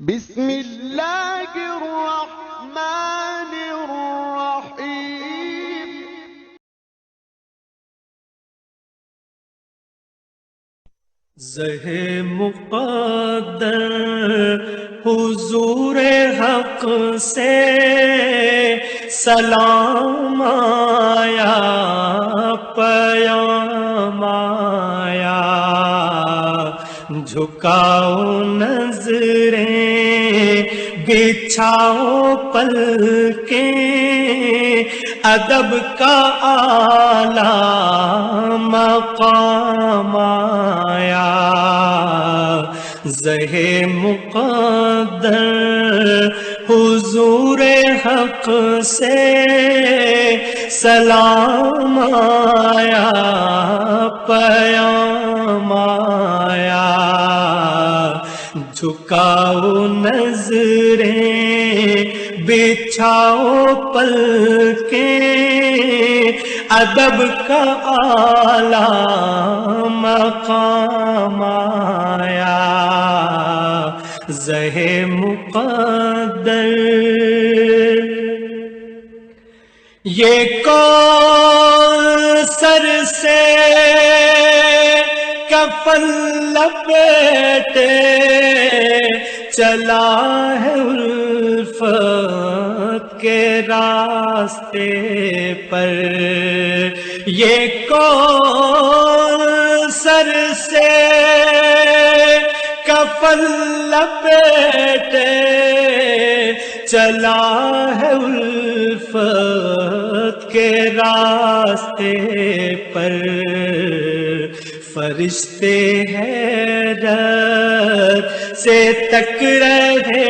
بسم اللہ الرحمن الرحیم۔ زہ مقدر حضور حق سے سلام آیا، پیام آیا، جھکاؤ نظریں بچھاؤ پلکیں، ادب کا اعلیٰ مقام آیا۔ زہ مقدر حضور حق سے سلام آیا، پیام آیا، جھکاؤ نظریں بچھاؤ پلکیں، ادب کا اعلیٰ مقام آیا۔ زہ مقدر یہ کوثر سے کفن لپیٹے چلا ہے الفت کے راستے پر، یہ کوثر سے کفن لپیٹے چلا ہے الفت کے راستے پر، فرشتے حیرت سے تک رہے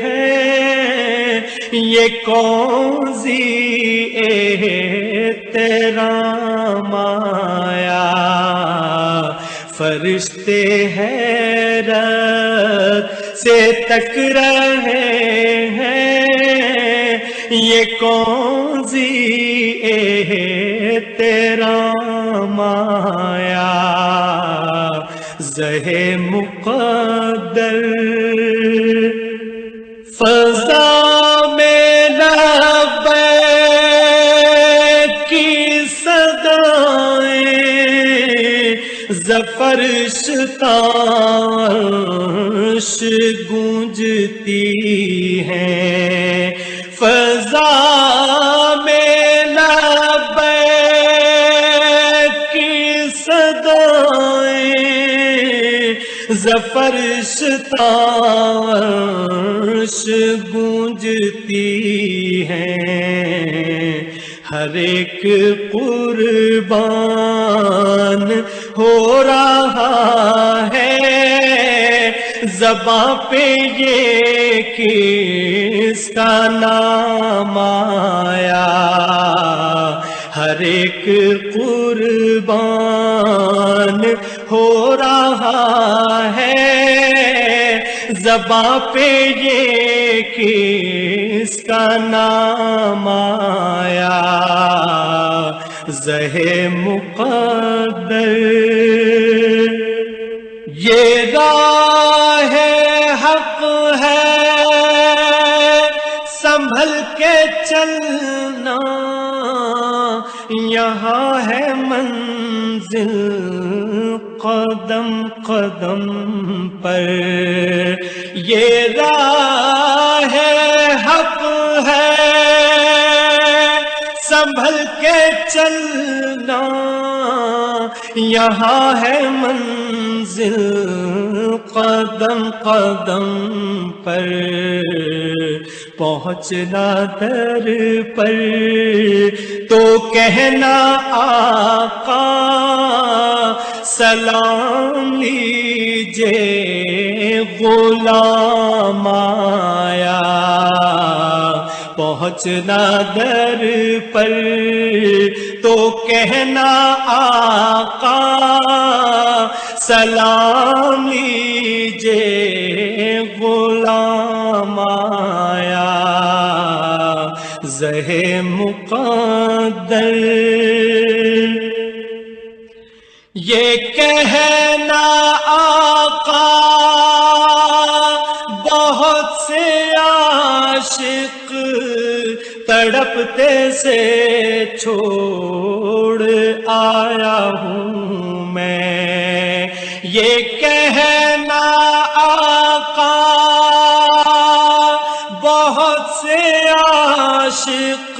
ہیں، یہ کون سی احترام آیا۔ فرشتے حیرت سے تک رہے ہیں، یہ کون سی احترام آیا۔ زہ مقدر فضا میں لبیک کی صدائیں، زفرش تاش گونجتی ہیں، فضا میں لبیک کی صدائیں، زفرش تاش گونجتی ہیں، ہر ایک قربان ہو رہا ہے، زباں پہ یہ کس کا نام آیا۔ ہر ایک قربان ہو رہا ہے، زباں پہ یہ کس کا نام آیا۔ زہ مقدر یہ راہ حق ہے، سنبھل کے چلنا، یہاں ہے منزل قدم قدم پر، یہ راہ حق ہے، سنبھل کے چلنا، یہاں ہے منزل قدم قدم پر، پہنچنا در پر تو کہنا آقا سلام لیجے غلام آیا۔ پہنچنا در پر تو کہنا آقا سلام لیجے غلام آیا۔ زہ مقدر یہ کہنا آقا بہت سے عاشق تڑپتے سے چھوڑ آیا ہوں میں، یہ کہنا آقا بہت سے عاشق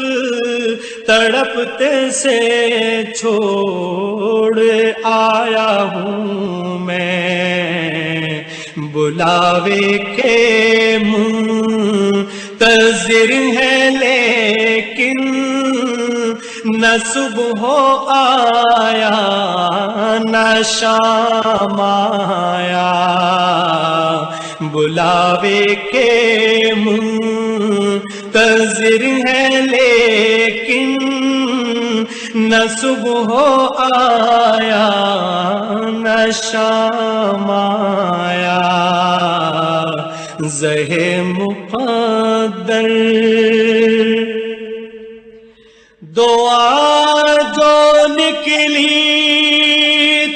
تڑپتے سے چھوڑ آیا ہوں میں، بلاوے کے منتظر ہے لیکن نہ صبح آیا نہ شام آیا، بلاوے کے منتظر ہے لیکن نہ صبح آیا نہ شام آیا، زہ مقدر دعا جو نکلی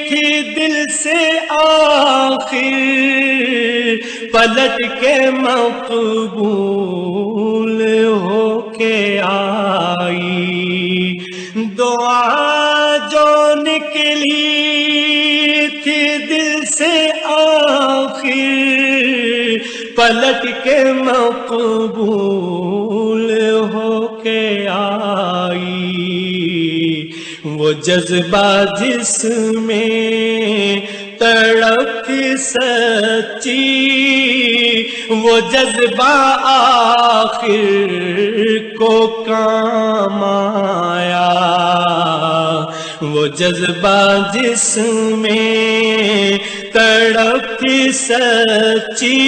تھی دل سے آخر پلٹ کے مقبول ہو کے آئی، دعا جو نکلی تھی دل سے آخر پلٹ کے مقبول ہو کے آئی، وہ جذبہ جس میں تڑپ تھی سچی وہ جذبہ آخر کو کام آیا، وہ جذبہ جس میں تڑپ تھی سچی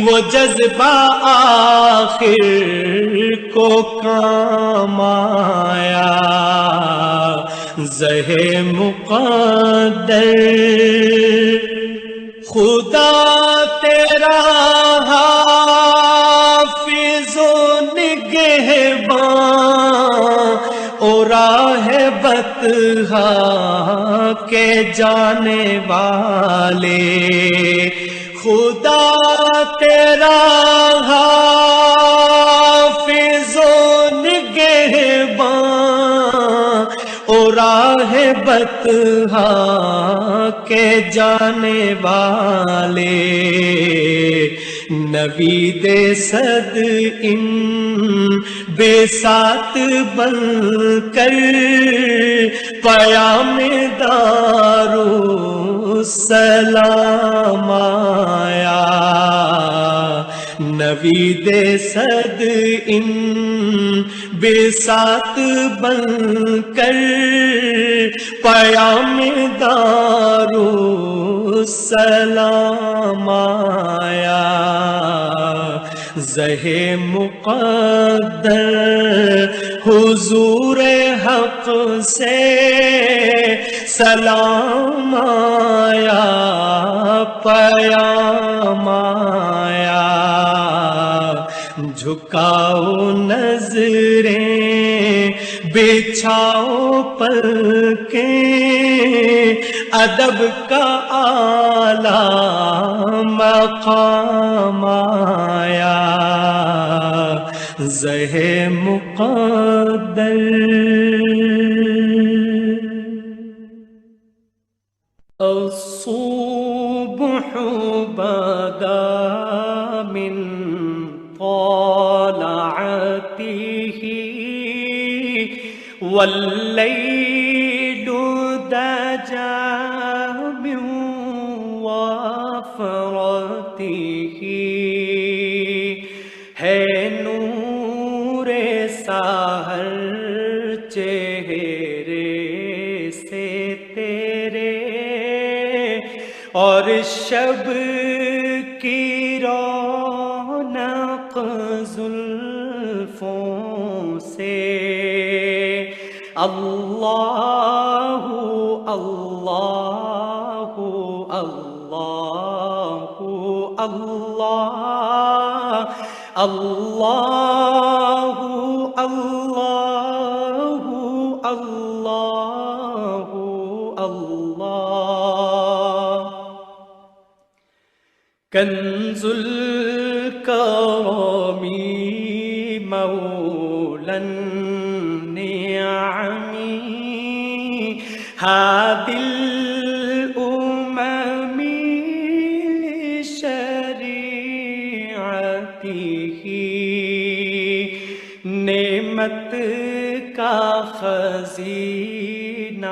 وہ جذبہ آخر کو کام آیا، زہ مقدر خدا تیرا حافظ و نگہباں اور راہ بطحا کے جانے والے، خدا تیرا حافظ و نگہباں اور راہ بطحا کے جانے والے، نوید صد ان بے ساتھ بن کر پیام دارالسلام آیا، نوید صد ان بے ساتھ بن کر پیام دارالسلام آیا، زہ مقدر حضور حق سے سلام آیا پیام آیا، جھکاؤ نظریں بچھاؤ پلکیں ادب کا اعلیٰ مقام آیا، زہ مقدر الصبح بدا من طلعته والليل دجى من وفرته ہے نور سحر چہرے سے تیرے اور شب کی رونق زلفوں سے، اللہ اللہ اللہ اللہ اللہ اللہ اللہ اللہ، کنز الکرم مولا النعم هادي الأمم لشريعته نعمت کا خزینہ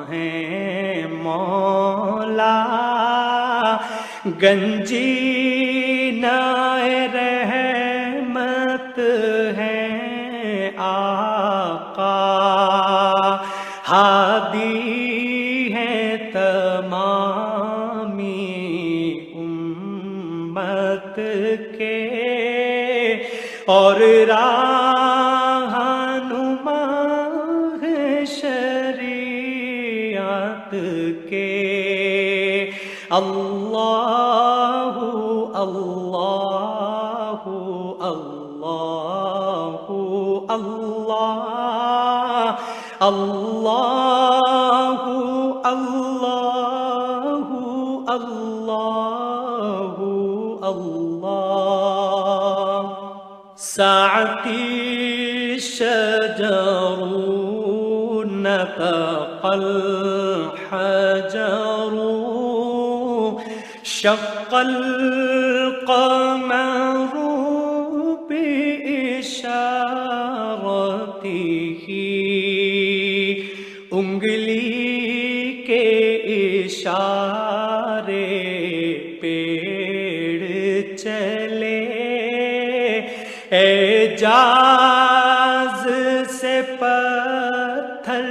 ہے مولا گنجینہ رحمت ہے آقا ہادی ہے تمامی امت کے اور رہنما ہے شریعت کے اللہ اللہ اللہ اللہ اللہ اللہ اللہ اللہ ساعتی شجر نطق الحجر شق القمر بإشارته انگلی کے اشارے پیڑ چلے اعجاز سے پتھر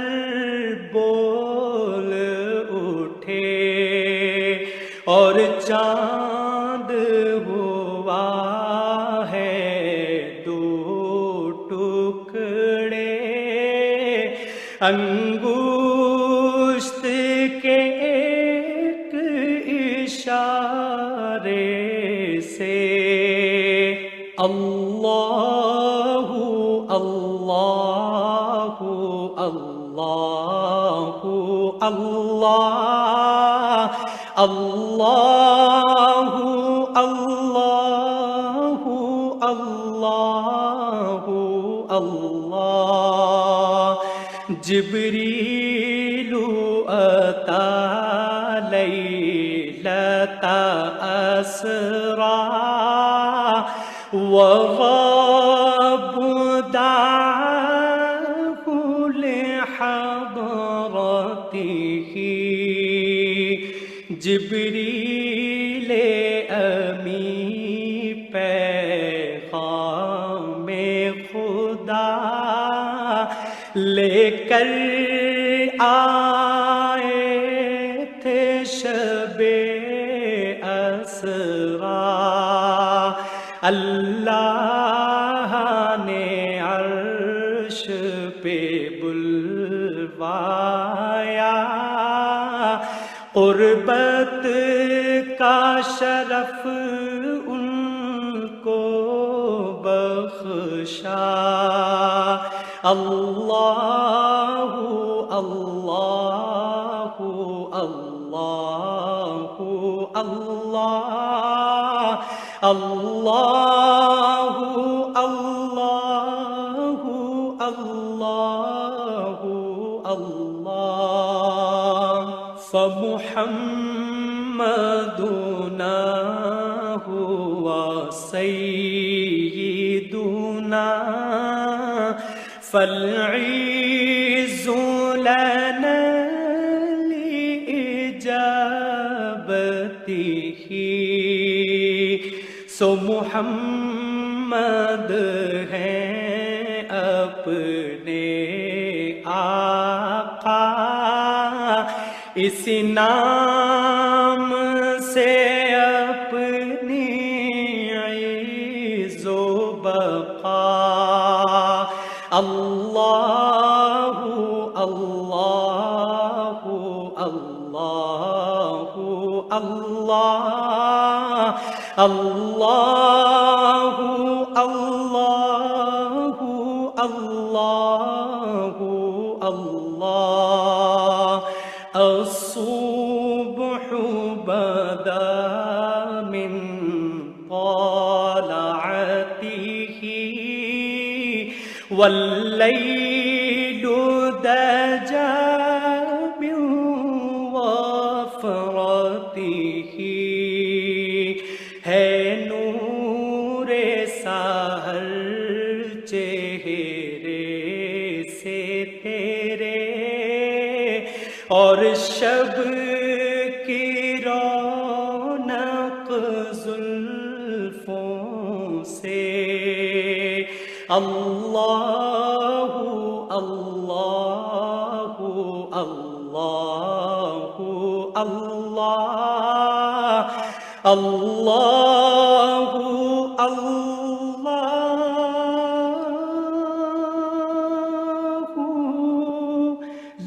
بول اٹھے اور چاند ہوا ہے دو ٹکڑے انگشت کے ایک اشارے سے اللہ اللہ اللہ اللہ اللہ اللہ اللہ اللہ جبریل اتا لیلۃ اسرا وغاب دعاه لحضرته جبریل امی پیغام خدا لے کر آئے تھے شب اسرا اللہ نے عرش پہ بلوایا قربت کا شرف ان کو بخشا اللہ اللہ اللہ اللہ اللہ اللہ اللہ اللہ فمحمدنا هو سيدنا فالعز لنا لإجابته سو محمد ہیں اپنے آقا اس نام سے اپنی عز و بقا اللہ اللہ اللہ اللہ اللہ اللہ اللہ اللہ الصبح بدا طلعته والليل دجى من وفرته ہے نور سحر چہرے سے تیرے اور شب کی رونق زلفوں سے اللہ اللہ اللہ اللہ اللہ اللہ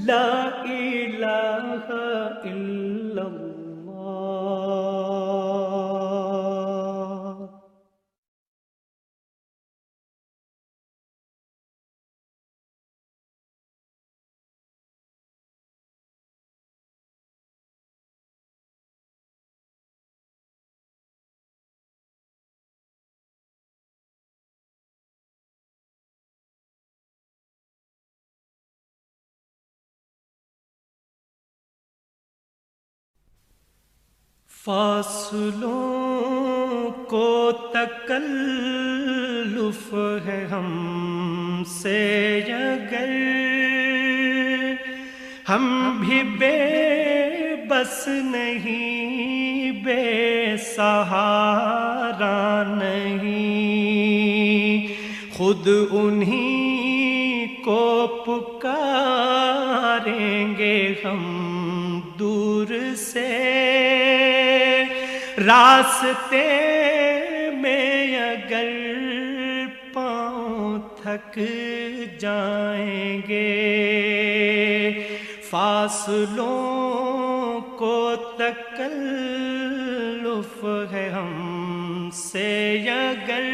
لا الہ الا اللہ. فاصلوں کو تکلف ہے ہم سے اگر ہم بھی بے بس نہیں بے سہارا نہیں خود انہی کو پکاریں گے ہم دور سے راستے میں اگر پاؤں تھک جائیں گے فاصلوں کو تکلف ہے ہم سے اگر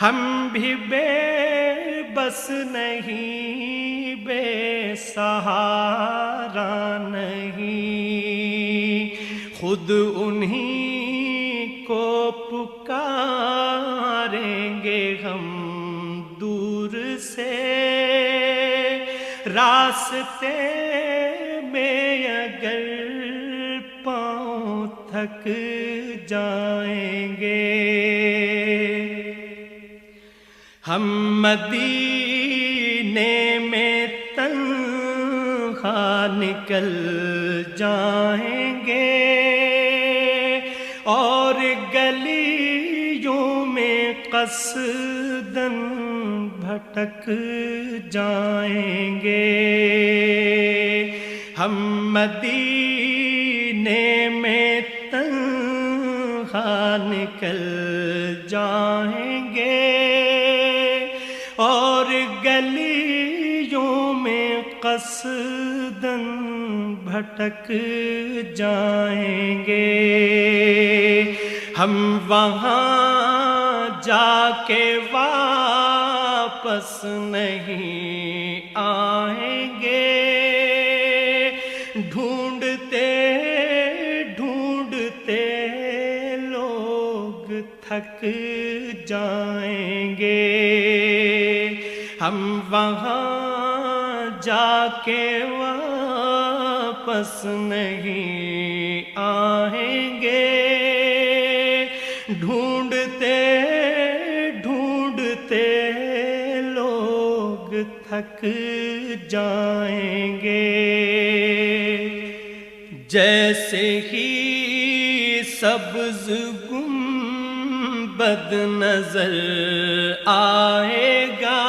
ہم بھی بے بس نہیں بے سہارا نہیں خود انہی کو پکاریں گے ہم دور سے راستے میں اگر پاؤں تھک جائیں گے ہم مدینے میں تنہا نکل جائیں گے اور گلیوں میں قصداً بھٹک جائیں گے ہم مدینے میں تنہا نکل جائیں گے اور گلیوں میں قصداً بھٹک جائیں گے ہم وہاں جا کے واپس نہیں آئیں گے ڈھونڈتے ڈھونڈتے لوگ تھک جائیں گے ہم وہاں جا کے واپس نہیں آئیں گے ڈھونڈتے ڈھونڈتے لوگ تھک جائیں گے جیسے ہی سبز گنبد نظر آئے گا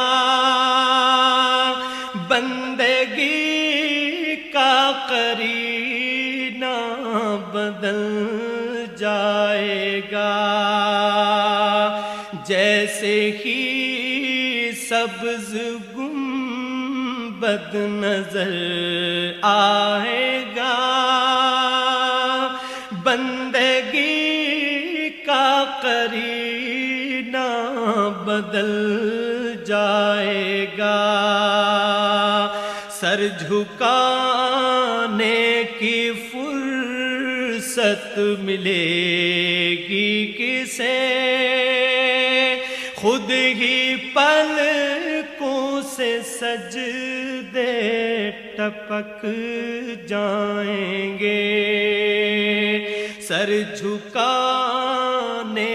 بندگی کا قرینہ بدل جائے گا جیسے ہی سبز گنبد نظر آئے گا بندگی کا قرینہ بدل جائے گا سر جھکانے کی فرصت ملے گی کسے خود ہی پلکوں سے سجدے ٹپک جائیں گے سر جھکانے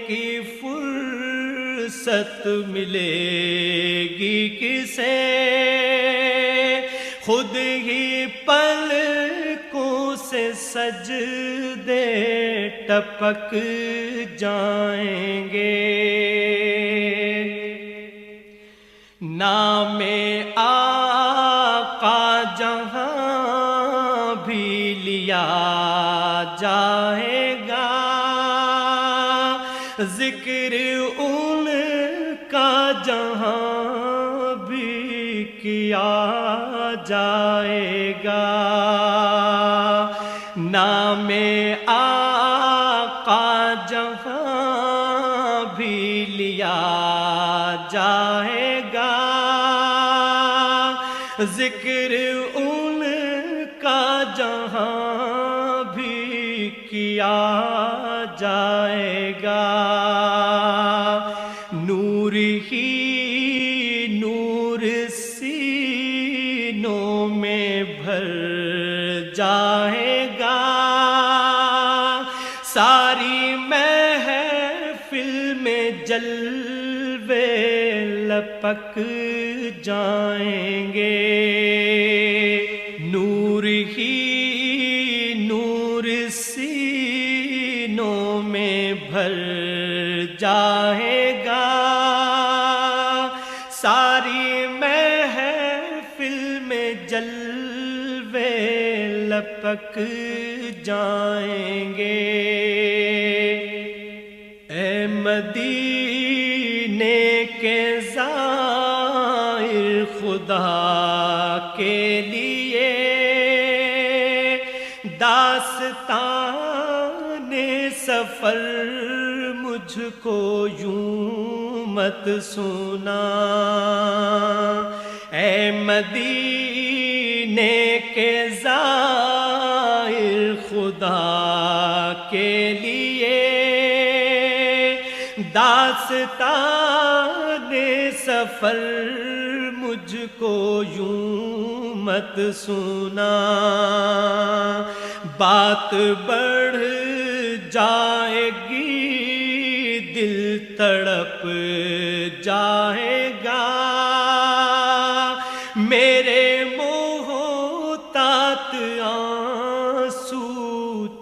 کی فرصت ملے گی کسے خود ہی پلکوں سے سجدے ٹپک جائیں گے نام آقا جہاں بھی لیا جائے گا ذکر ان کا جہاں بھی کیا جائے گا نام آقا جہاں بھی لیا جائے گا ذکر ان کا جہاں بھی کیا جائے گا نور ہی نور سینوں میں بھر جائے گا ساری محفل میں جلوے لپک جائیں گے نور ہی نور سینوں میں بھر جائے گا ساری محفل میں جلوے لپک جائیں گے اے مدینے کے زائر خدا کے لیے داستان سفر مجھ کو یوں مت سنا اے مدینے کے زائر خدا کے لیے داستان سفر مجھ کو یوں مت سنا بات بڑھ جائے گی دل تڑپ جائے گا میرے محتاط آنسو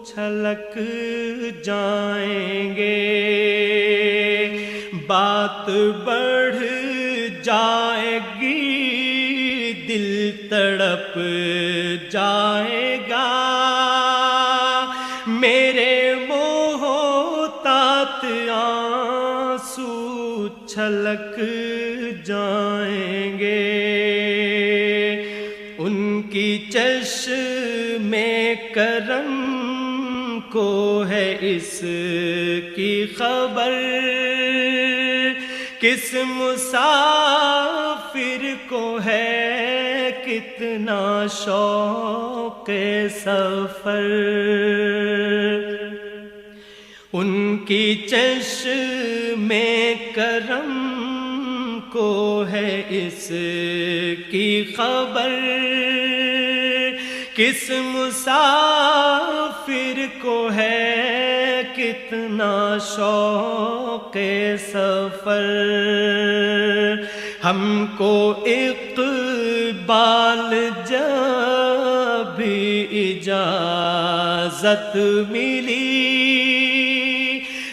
چھلک جائیں گے بات بڑھ جائے گی دل تڑپ جائے گا میرے محتاط آنسو چھلک جائیں گے ان کی چشم کرم کو ہے اس کی خبر کس مسافر کو ہے کتنا شوق سفر ان کی چشم کرم کو ہے اس کی خبر کس مسافر کو ہے کتنا شوق سفر ہم کو اقبال جب بھی اجازت ملی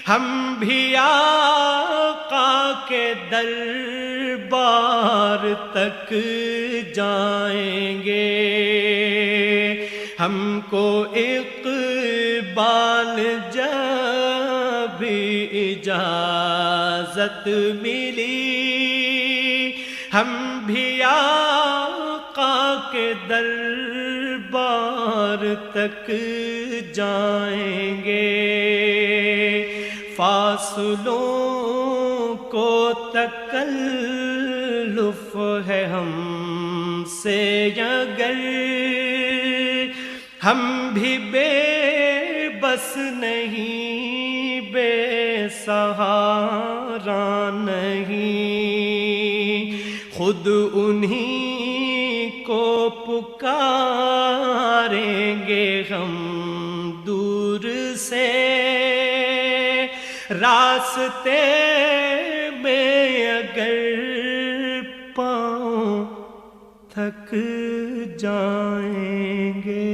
ہم بھی آقا کے دربار تک جائیں گے ہم کو اقبال جب بھی اجازت ملی ہم بھی آقا کے دربار تک جائیں گے فاصلوں کو تکلف ہے ہم سے اگر ہم بھی بے بس نہیں بے سہارا نہیں، خود انہی کو پکاریں گے ہم دور سے، راستے میں اگر پاؤں تھک جائیں گے۔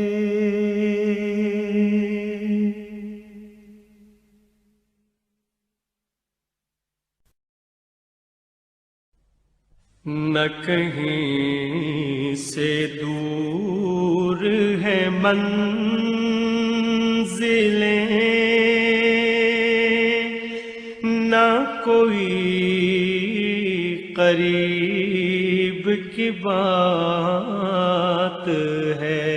نہ کہیں سے دور ہے منزلیں، نہ کوئی قریب کی بات ہے،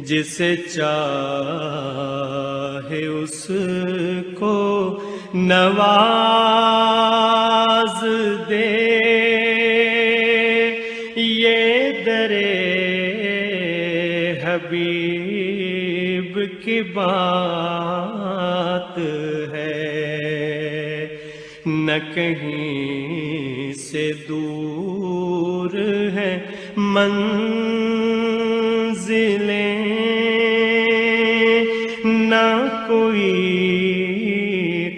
جسے چاہے اس کو نواز دے، یہ درے حبیب کی بات ہے۔ نہ کہیں سے دور ہے منزلیں، نہ کوئی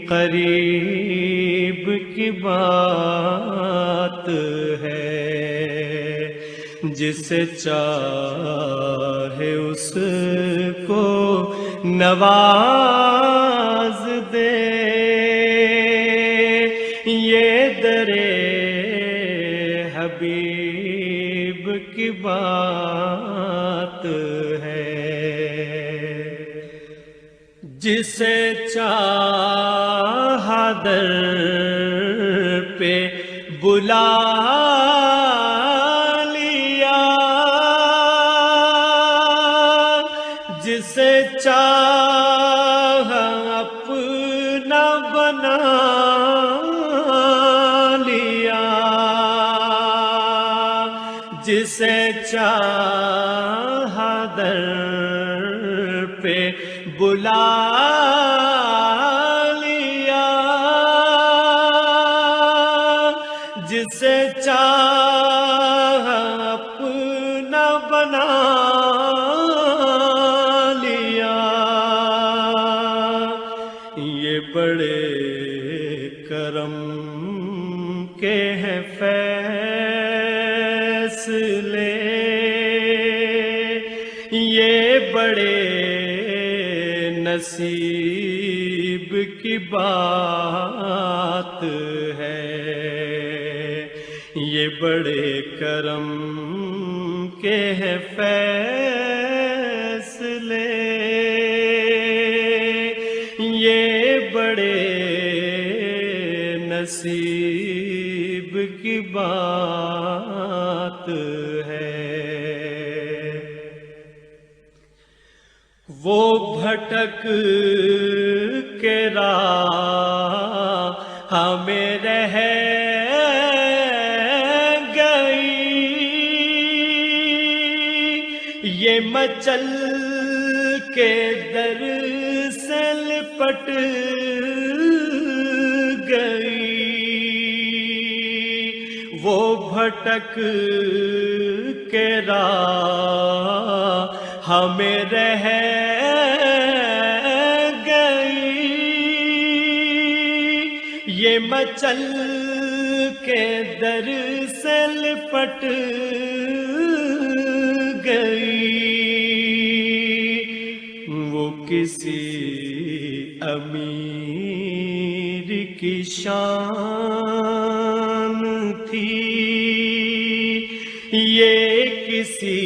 قریب کی بات ہے، جسے چاہے اس کو نواز دے، یہ درے حبیب کی بات ہے۔ جسے چاہا در پہ بلا لیا، جسے چاہا اپنا بنا لیا، جسے چاہا در پہ بلا لیا، جسے چاہا اپنا بنا لیا، یہ بڑے کرم کے ہیں فیصلے، یہ بڑے نصیب کی بات ہے، یہ بڑے کرم کے ہیں فیصلے، یہ بڑے نصیب کی بات ہے۔ وہ بھٹک کے راہ میں رہ گئی، یہ مچل کے در سے لپٹ گئی، وہ بھٹک کے راہ ہمیں رہ گئی، یہ مچل کے در سے لپٹ گئی، وہ کسی امیر کی شان تھی، یہ کسی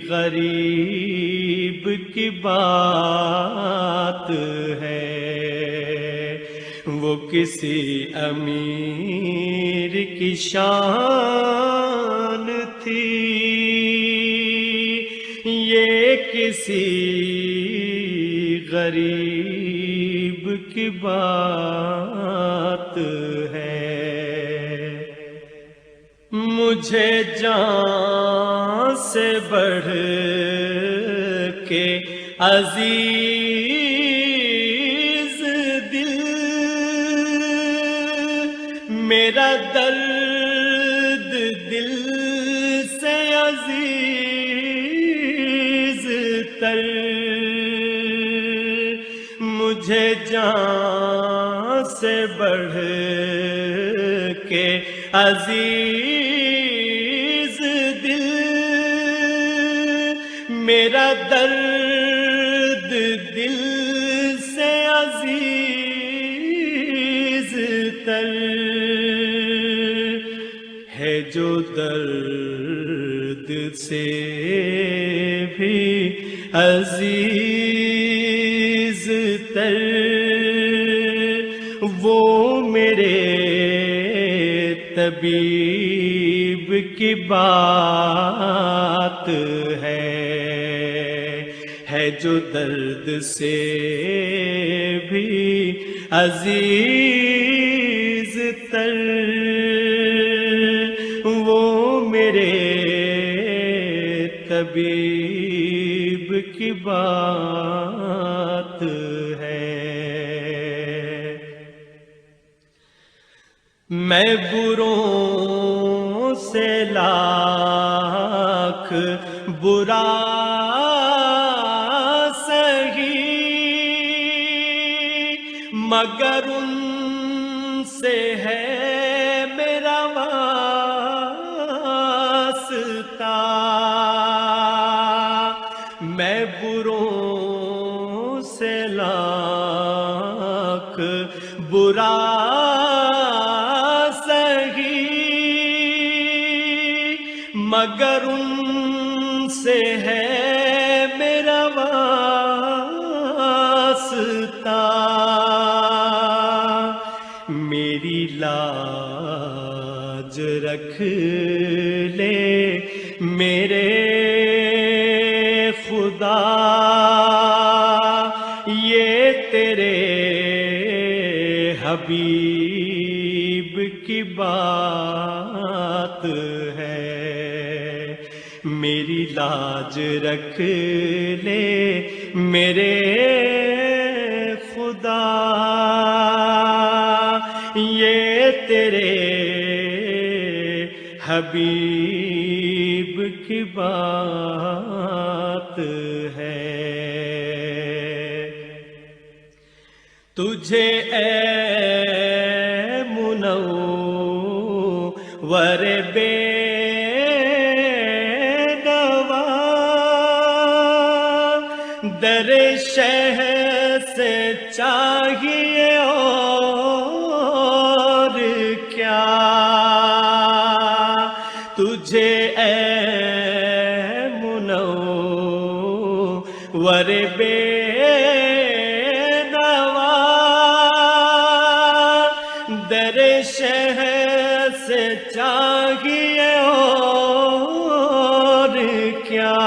غریب کی بات ہے، وہ کسی امیر کی شان تھی، یہ کسی غریب کی بات ہے۔ مجھے جان سے بڑھ کے عزیز میرا درد دل سے عزیز تر، مجھے جان سے بڑھ کے عزیز دل، میرا درد دل سے عزیز تر ہے، جو درد سے بھی عزیز تر، وہ میرے طبیب کی بات ہے جو درد سے بھی عزیز تر، وہ میرے طبیب کی بات ہے۔ میں بروں سے لاکھ برا سہی، مگر ان سے ہے میرا واسطہ، میں بروں سے لاکھ برا مگر ان سے ہے میرا واسطہ، میری لاج رکھ لے میرے خدا، یہ تیرے حبیب کی بات ہے، میری لاج رکھ لے میرے خدا، یہ تیرے حبیب کی بات ہے۔ تجھے اے منور بے در شہ سے چاہیے اور کیا، تجھے اے منور بے نوا در شہ سے چاہیے اور کیا،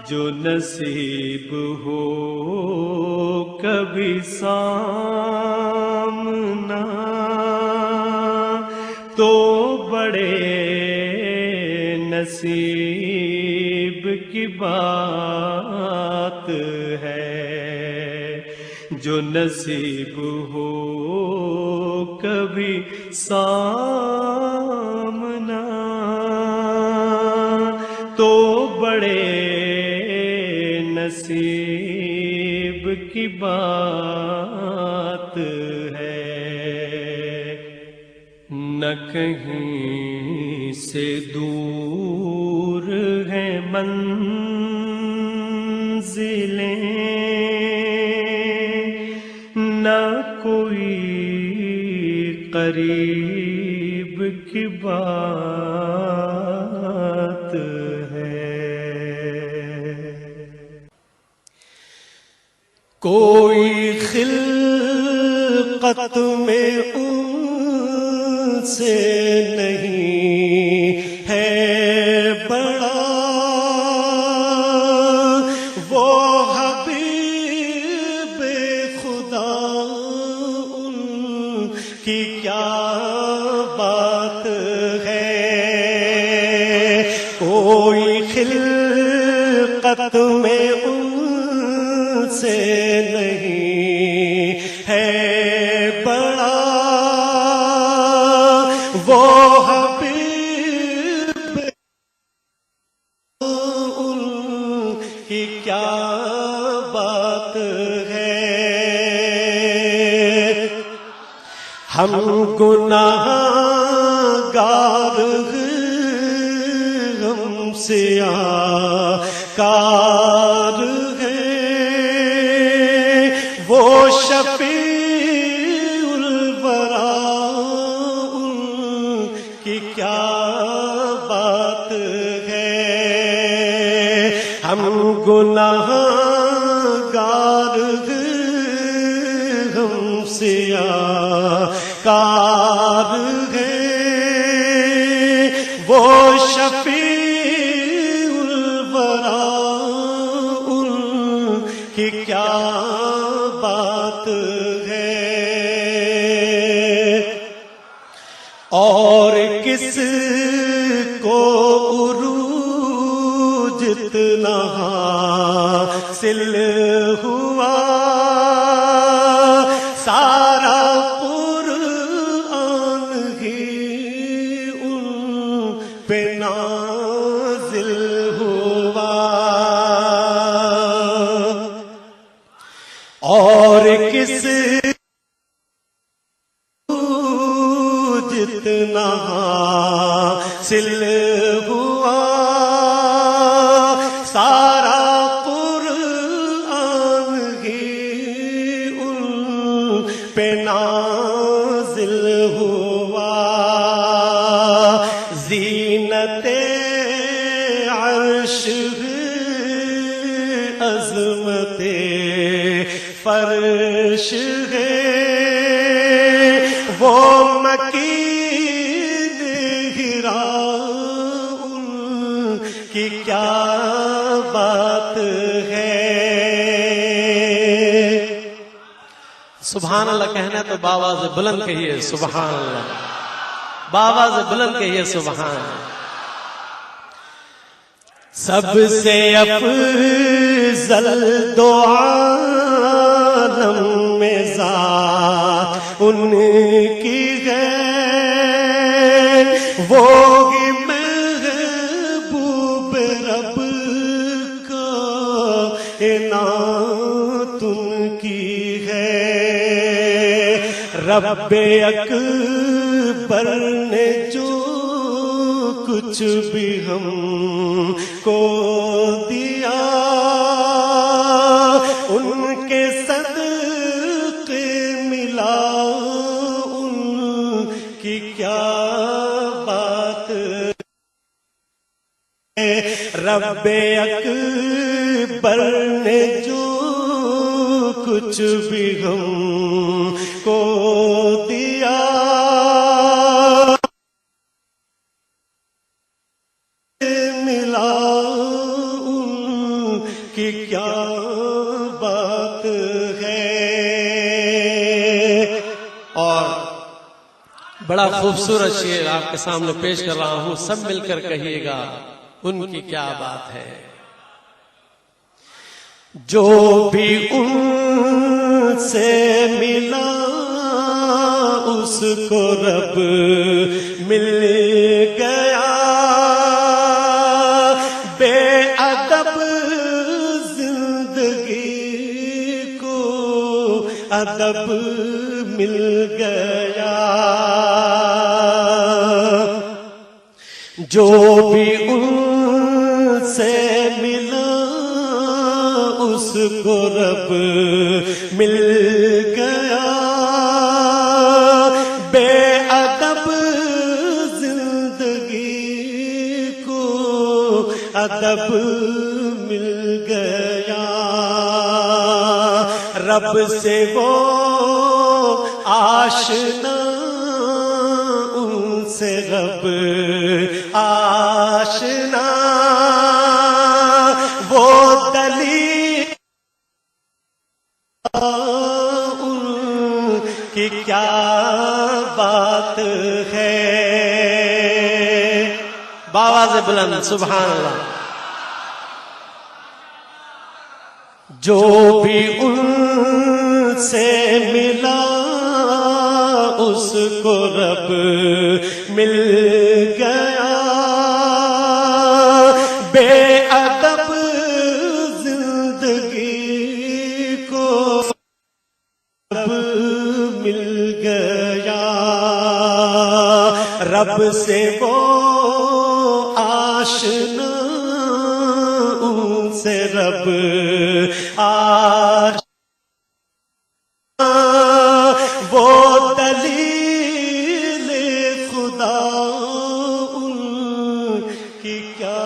جو نصیب ہو کبھی سامنا تو بڑے نصیب کی بات ہے، جو نصیب ہو کبھی سامنا تو بڑے نصیب کی بات ہے۔ نہ کہیں سے دور ہے منزلیں، نہ کوئی قریب کی بات ہے۔ کوئی خلقت میں ان سے نہیں ہے بڑا، وہ حبیب خدا، ان کی کیا بات ہے۔ کوئی خلقت میں ان سے نہیں ہے بڑا، بات ہے، ہم گناہگار ہم سیاکار ہیں، وہ شفیع الورا ان کی کیا بات ہے، ہم گناہگار ہم سیاکار ہیں، وہ شفیع الورا ان کی کیا بات ہے، اور کس کو عروج اتنا حاصل ہوا، سارا قرآن ہی ان پہ نازل ہوا، اور کس جتنا حاصل ہوا، سارا قرآن ہی ان پہ نازل ہوا، زینت عرش عظمت فرش ہے، وہ مکین ہرا ان کی کیا بات ہے، سبحان اللہ کہنا ہے تو باواز بلند کہیے سبحان اللہ، باواز بلند کہیے سبحان اللہ۔ سب سے افضل دو عالم میں ذات ان کی ہے، وہ ہی محبوب رب کائنات ان کی ہے، رب اکبر نے جو کچھ بھی ہم کو دیا، ان کے صدقے ملا ان کی کیا بات ہے، رب اکبر نے جو کچھ بھی ہم کو دیا، ملا ان کی کیا بات ہے، اور بڑا خوبصورت شعر آپ کے سامنے پیش کر رہا ہوں، سب مل کر کہیے گا ان کی کیا بات ہے، جو بھی ان سے ملا اس کو رب مل گیا، بے ادب زندگی کو ادب مل گیا، جو بھی ان سے ملا اس کو رب مل گیا، بے ادب زندگی کو ادب مل گیا، رب سے وہ آشنا ان سے رب آشنا، وہ دلیل ان کی کیا بات ہے، باواز بلند سبحان اللہ، جو بھی ان سے ملا اس کو رب مل گیا، بے ادب زندگی رب سے وہ آشنا ان سے رب آشنا، وہ دلیل خدا ان کی کیا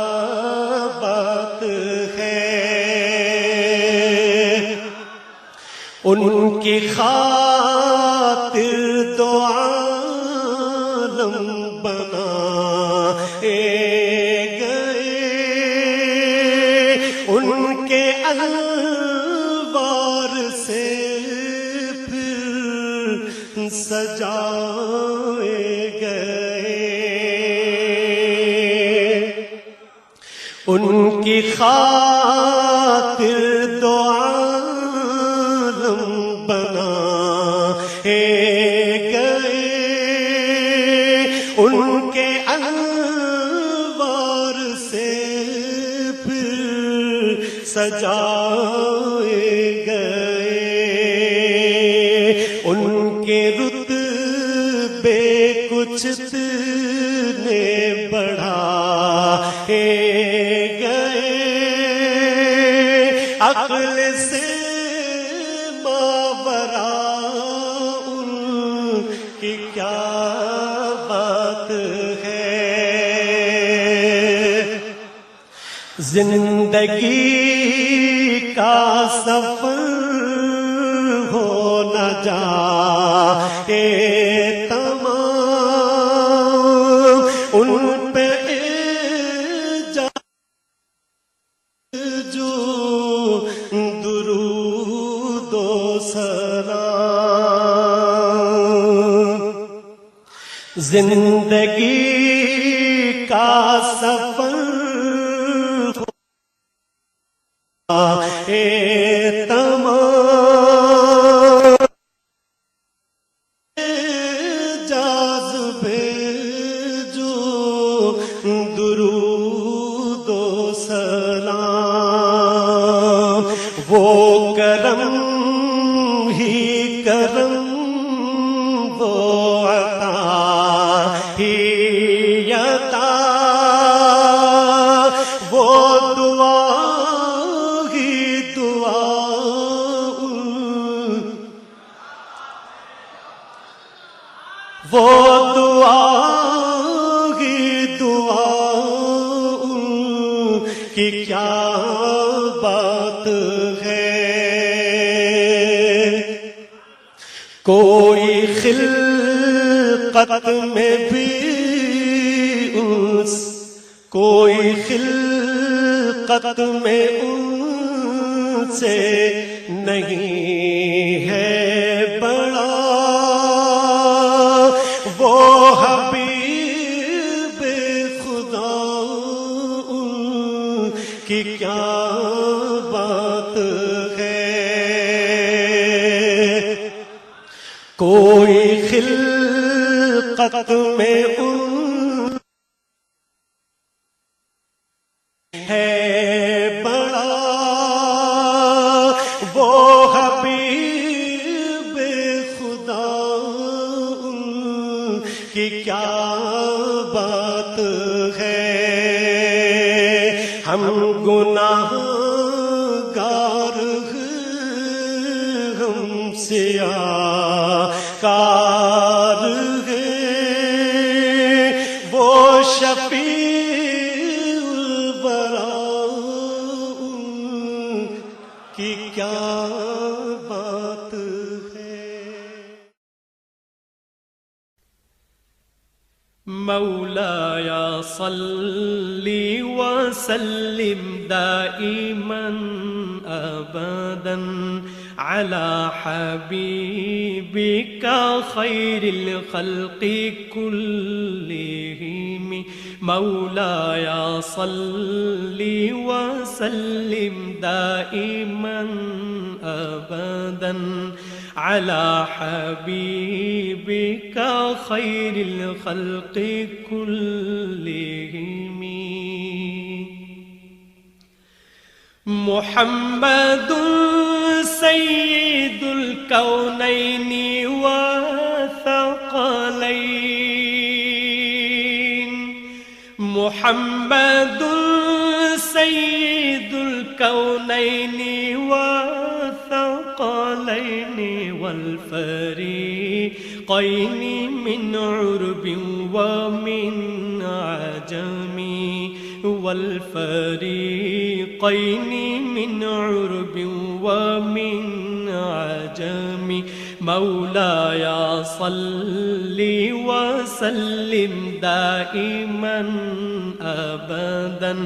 بات ہے، ان کی خاطر دو عالم بنائے گئے، ان کے انوار سے پھر سجائے گئے، ان کی خاطر دو عالم بنائے گئے، ان کے انوار سے پھر سجائے گئے، ان کے رتبے کچھ اتنے بڑھائے گئے، عقل سے ماورا ان کی کیا بات ہے، زندگی کا سفر ہو نہ جائے تمام، ان پہ جو درود و سلام، زندگی کا سفر اے تمام، جاذبے جو درود و سلام، وہ کرم ہی کرم، وہ عطا ہی عطا، وہ دعا ہی دعا، وہ دعا ہی دعا کی کیا بات ہے، کوئی خلقت میں بھی کوئی خلقت میں ان سے نہیں ہے بڑا، وہ حبیب خدا ان کی کیا بات ہے، کوئی خلقت میں ان ہے بڑا، وہ حبیب خدا ان کی کیا بات ہے، ہم گناہ گار ہیں، ہم سیاکار ہیں، وہ شفیع الورا ان کی کیا بات ہے، مولاي صل وسلم دائما أبدا على حبيبك خير الخلق كلهم، مولاي صل وسلم دائما أبدا على حبيبك خير الخلق كلهم، محمد سيد الكونين والثقلين، محمد سید الکونین والثقلین والفریقین من عرب ومن عجم والفریقین من عرب ومن عجم مولاي صل وسلم دائما أبدا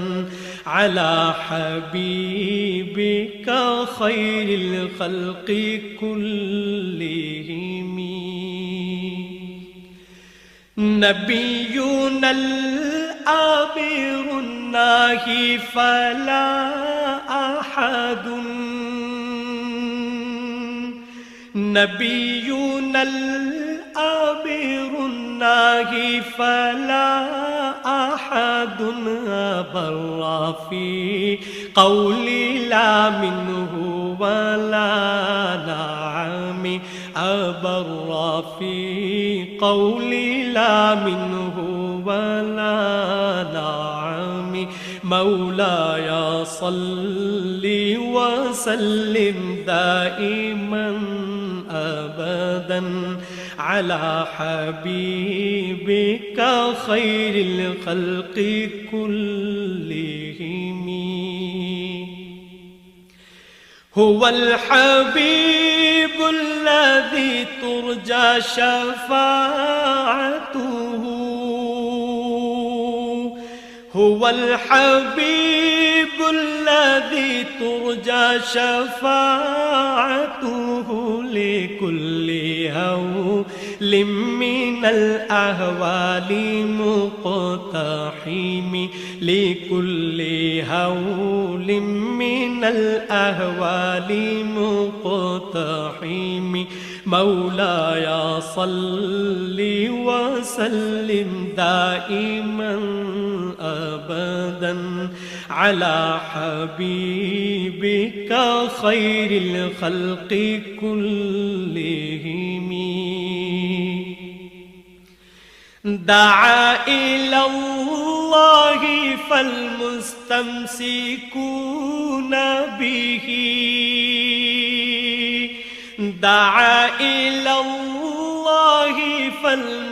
على حبيبك خير الخلق كلهم نبينا الآبر الناهي فلا أحد نبينا الآبر الناهي فلا أحد أبر في قولي لا منه ولا نعم أبر في قولي لا منه ولا نعم مولاي صل وسلم دائما أبدا على حبيبك خير الخلق كلهم هو الحبيب الذي ترجى شفاعته هو الحبيب الذي ترجى شفاعته لكل هول من الأهوال مقتحم لكل هول من الأهوال مقتحم مولاي صل وسلم دائما أبدا على حبيبك خير الخلق كلهم دعا إلى الله فالمستمسكون به دعا إلى الله فالمستمسكون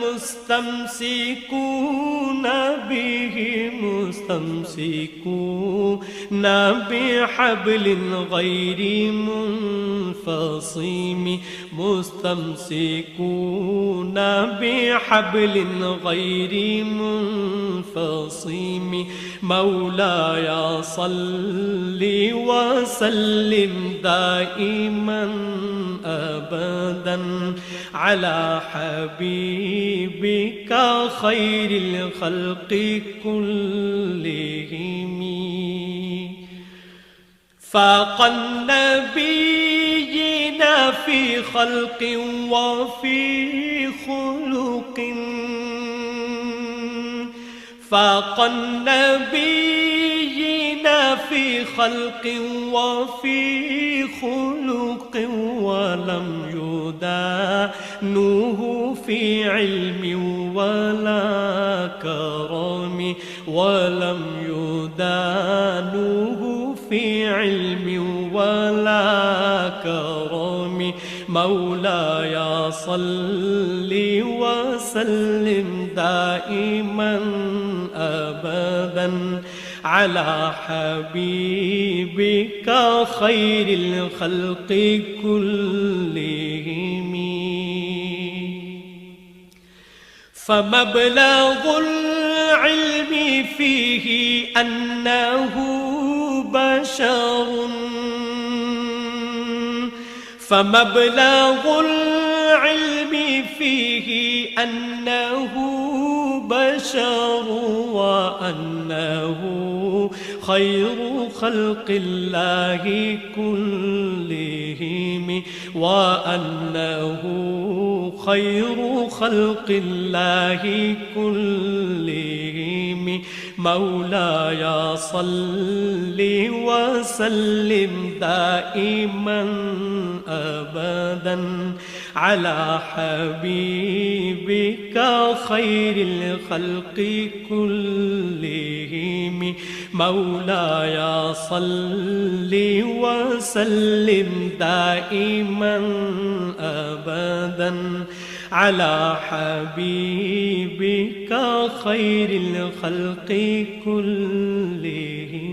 به مستمسكون بحبل غير منفصم مستمسكون بحبل غير منفصم مولاي صل وسلم دائما أبدا على حبيبك خير الخلق كلهم فاق النبيين في خلق وفي خلق فاق النبيين في خلق وفي خلق ولم يدانوه في علم ولا كرم ولم يدانوه في علم ولا كرم مولاي صل وسلم دائما أبدا على حبيبك خير الخلق كلهم فمبلغ العلم فيه أنه بشر فمبلغ العلم فيه أنه بشر وأنه خير خلق الله كلهم وأنه خير خلق الله كلهم مولاي صل وسلم دائما أبدا على حبيبك خير الخلق كلهم مولاي صل وسلم دائما أبدا على حبيبك خير الخلق كلهم.